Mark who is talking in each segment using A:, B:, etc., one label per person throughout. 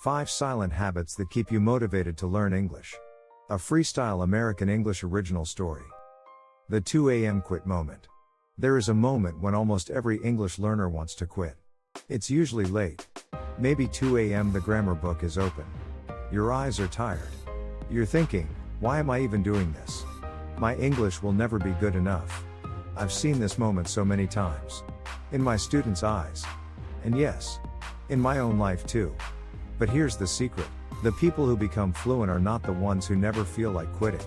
A: 5 Silent Habits that keep you motivated to learn English. A freestyle American English original story. The 2 a.m. quit moment. There is a moment when almost every English learner wants to quit. It's usually late. Maybe 2 a.m. the grammar book is open. Your eyes are tired. You're thinking, why am I even doing this? My English will never be good enough. I've seen this moment so many times. In my students' eyes. And yes, in my own life too. But here's the secret. The people who become fluent are not the ones who never feel like quitting.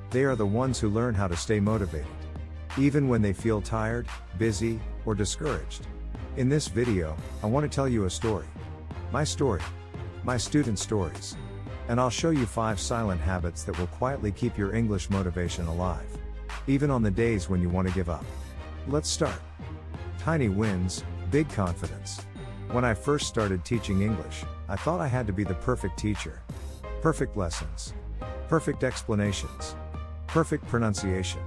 A: They are the ones who learn how to stay motivated. Even when they feel tired, busy, or discouraged. In this video, I want to tell you a story. My story. My student stories. And I'll show you 5 silent habits that will quietly keep your English motivation alive. Even on the days when you want to give up. Let's start. Tiny wins, big confidence. When I first started teaching English, I thought I had to be the perfect teacher. Perfect lessons. Perfect explanations. Perfect pronunciation.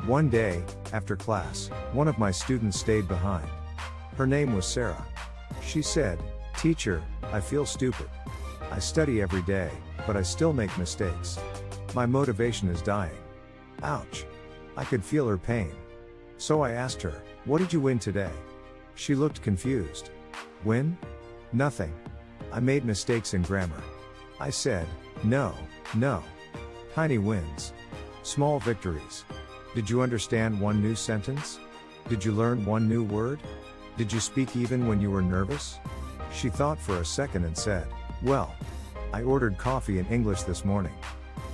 A: One day, after class, one of my students stayed behind. Her name was Sarah. She said, "Teacher, I feel stupid. I study every day, but I still make mistakes. My motivation is dying." Ouch. I could feel her pain. So I asked her, "What did you win today?" She looked confused. "Win? Nothing. I made mistakes in grammar." I said, No. Tiny wins. Small victories. Did you understand one new sentence? Did you learn one new word? Did you speak even when you were nervous? She thought for a second and said, "Well, I ordered coffee in English this morning.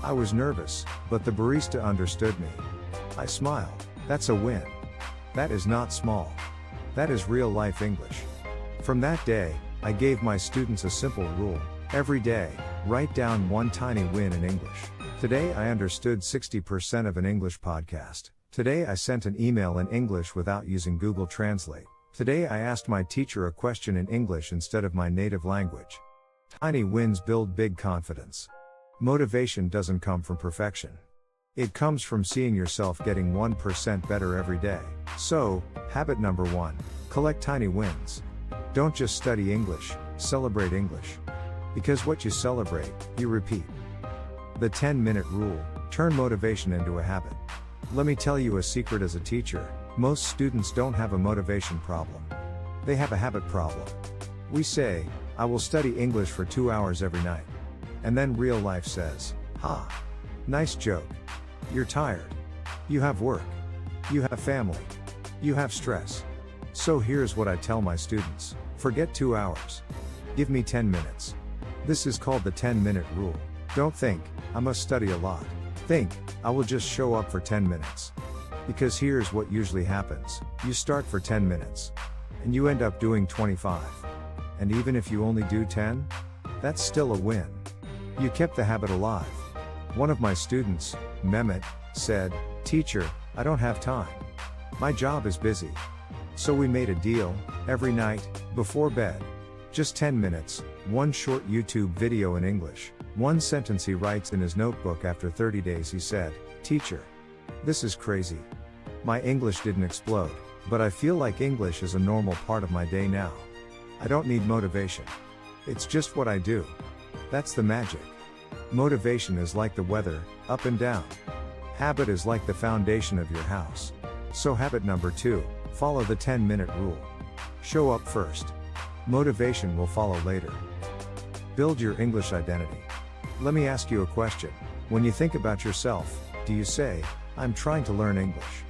A: I was nervous, but the barista understood me." I smiled. That's a win. That is not small. That is real life English. From that day, I gave my students a simple rule. Every day, write down one tiny win in English. Today I understood 60% of an English podcast. Today I sent an email in English without using Google Translate. Today I asked my teacher a question in English instead of my native language. Tiny wins build big confidence. Motivation doesn't come from perfection. It comes from seeing yourself getting 1% better every day. So, habit number 1. Collect tiny wins. Don't just study English, celebrate English. Because what you celebrate, you repeat. The 10-minute rule. Turn motivation into a habit. Let me tell you a secret as a teacher. Most students don't have a motivation problem. They have a habit problem. We say, "I will study English for 2 hours every night." And then real life says, "Ha! Nice joke. You're tired. You have work. You have family. You have stress." So here's what I tell my students. Forget 2 hours. Give me 10 minutes. This is called the 10-minute rule. Don't think, "I must study a lot." Think, "I will just show up for 10 minutes. Because here's what usually happens. You start for 10 minutes. And you end up doing 25. And even if you only do 10, that's still a win. You kept the habit alive. One of my students, Mehmet, said, "Teacher, I don't have time. My job is busy." So we made a deal. Every night, before bed. Just 10 minutes, one short YouTube video in English. One sentence he writes in his notebook. After 30 days he said, "Teacher, this is crazy. My English didn't explode, but I feel like English is a normal part of my day now. I don't need motivation. It's just what I do." That's the magic. Motivation is like the weather, up and down. Habit is like the foundation of your house. So habit number 2, follow the 10-minute rule. Show up first. Motivation will follow later. Build your English identity. Let me ask you a question. When you think about yourself, do you say, "I'm trying to learn English"?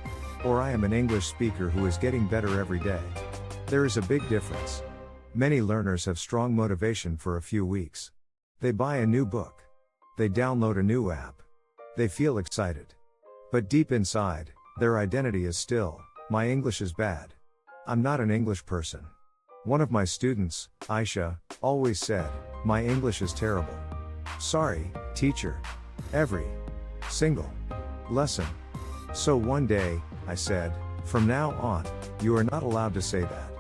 A: Or "I am an English speaker who is getting better every day"? There is a big difference. Many learners have strong motivation for a few weeks. They buy a new book. They download a new app. They feel excited. But deep inside, their identity is still, "My English is bad. I'm not an English person." One of my students, Aisha, always said, "My English is terrible. Sorry, teacher. Every single lesson." So one day, I said, "From now on, you are not allowed to say that.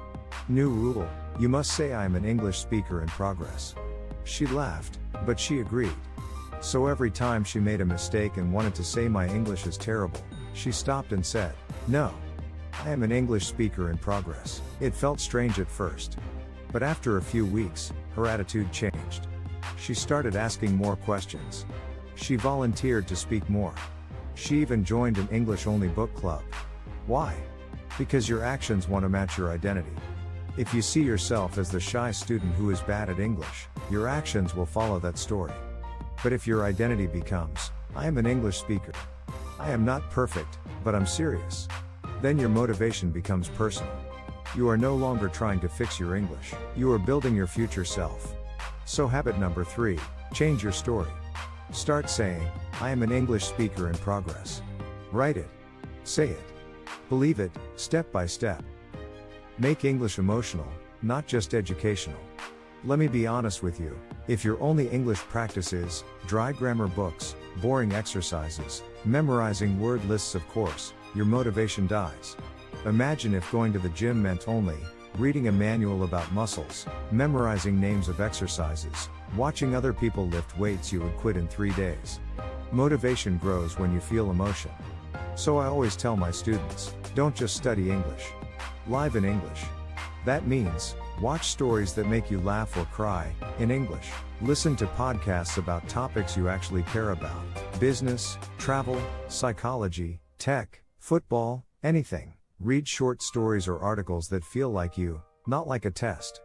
A: New rule, you must say I am an English speaker in progress." She laughed, but she agreed. So every time she made a mistake and wanted to say my English is terrible, she stopped and said, "No. I am an English speaker in progress." It felt strange at first. But after a few weeks, her attitude changed. She started asking more questions. She volunteered to speak more. She even joined an English-only book club. Why? Because your actions want to match your identity. If you see yourself as the shy student who is bad at English, your actions will follow that story. But if your identity becomes, I am an English speaker. I am not perfect, but I'm serious. Then your motivation becomes personal. You are no longer trying to fix your English, you are building your future self. So habit number 3, change your story. Start saying, I am an English speaker in progress. Write it. Say it. Believe it, step by step. Make English emotional, not just educational. Let me be honest with you, if your only English practice is dry grammar books, boring exercises, memorizing word lists of course, your motivation dies. Imagine if going to the gym meant only reading a manual about muscles, memorizing names of exercises, watching other people lift weights. You would quit in 3 days. Motivation grows when you feel emotion. So I always tell my students, don't just study English. Live in English. That means, watch stories that make you laugh or cry, in English. Listen to podcasts about topics you actually care about. Business, travel, psychology, tech, football, anything. Read short stories or articles that feel like you, not like a test.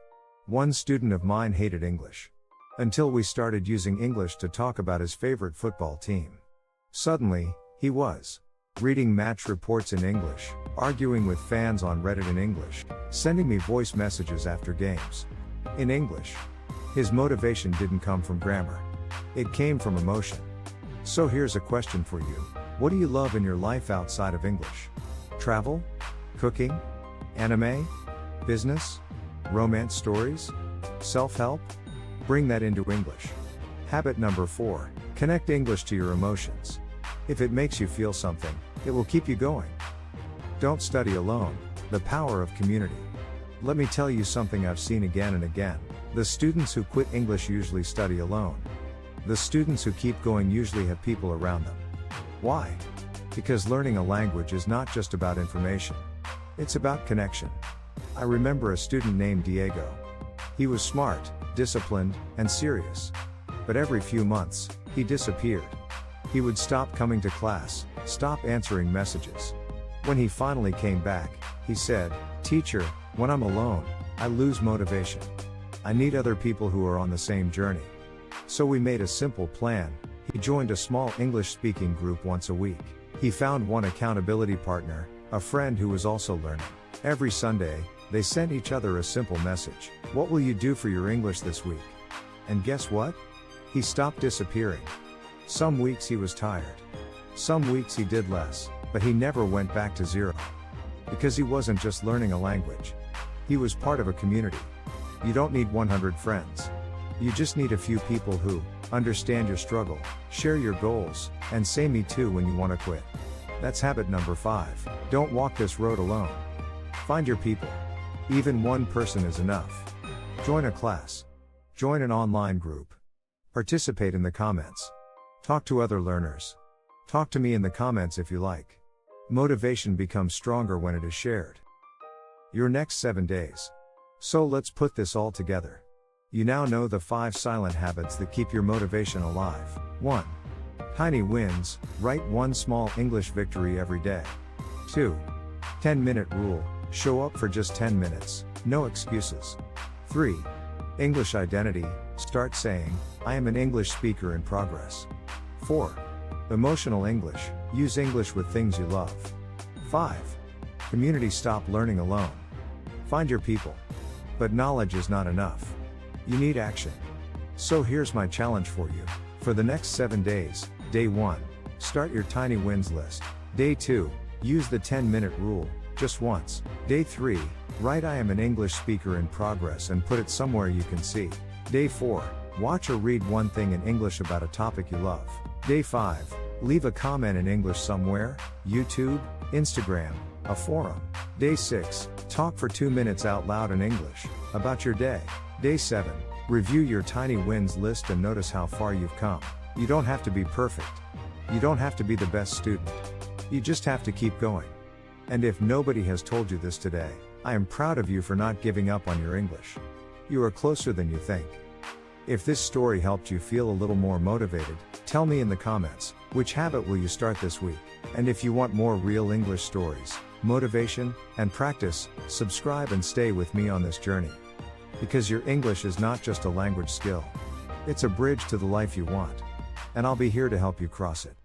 A: One student of mine hated English. Until we started using English to talk about his favorite football team. Suddenly, he was reading match reports in English, arguing with fans on Reddit in English, sending me voice messages after games in English. His motivation didn't come from grammar. It came from emotion. So here's a question for you. What do you love in your life outside of English? Travel? Cooking? Anime? Business? Romance stories? Self-help? Bring that into English. Habit number 4, connect English to your emotions. If it makes you feel something, it will keep you going. Don't study alone, the power of community. Let me tell you something I've seen again and again. The students who quit English usually study alone. The students who keep going usually have people around them. Why? Because learning a language is not just about information. It's about connection. I remember a student named Diego. He was smart, disciplined, and serious. But every few months, he disappeared. He would stop coming to class, stop answering messages. When he finally came back, he said, "Teacher, when I'm alone, I lose motivation. I need other people who are on the same journey." So we made a simple plan. He joined a small English-speaking group once a week. He found one accountability partner, a friend who was also learning. Every Sunday, they sent each other a simple message. What will you do for your English this week? And guess what? He stopped disappearing. Some weeks he was tired. Some weeks he did less, but he never went back to zero. Because he wasn't just learning a language. He was part of a community. You don't need 100 friends. You just need a few people who understand your struggle, share your goals, and say me too when you want to quit. That's habit number 5. Don't walk this road alone. Find your people. Even one person is enough. Join a class. Join an online group. Participate in the comments. Talk to other learners. Talk to me in the comments if you like. Motivation becomes stronger when it is shared. Your next 7 days. So let's put this all together. You now know the 5 silent habits that keep your motivation alive. 1. Tiny wins, write one small English victory every day. 2. 10-minute rule, show up for just 10 minutes, no excuses. 3. English identity, start saying, I am an English speaker in progress. 4. Emotional English, use English with things you love. 5. Community, stop learning alone. Find your people. But knowledge is not enough. You need action. So here's my challenge for you. For the next 7 days, Day 1, start your tiny wins list. Day 2, use the 10-minute rule, just once. Day 3, write I am an English speaker in progress and put it somewhere you can see. Day 4, watch or read one thing in English about a topic you love. Day 5, leave a comment in English somewhere, YouTube, Instagram, a forum. Day 6, talk for 2 minutes out loud in English, about your day. Day 7, review your tiny wins list and notice how far you've come. You don't have to be perfect. You don't have to be the best student. You just have to keep going. And if nobody has told you this today, I am proud of you for not giving up on your English. You are closer than you think. If this story helped you feel a little more motivated, tell me in the comments, which habit will you start this week? And if you want more real English stories, motivation, and practice, subscribe and stay with me on this journey. Because your English is not just a language skill. It's a bridge to the life you want. And I'll be here to help you cross it.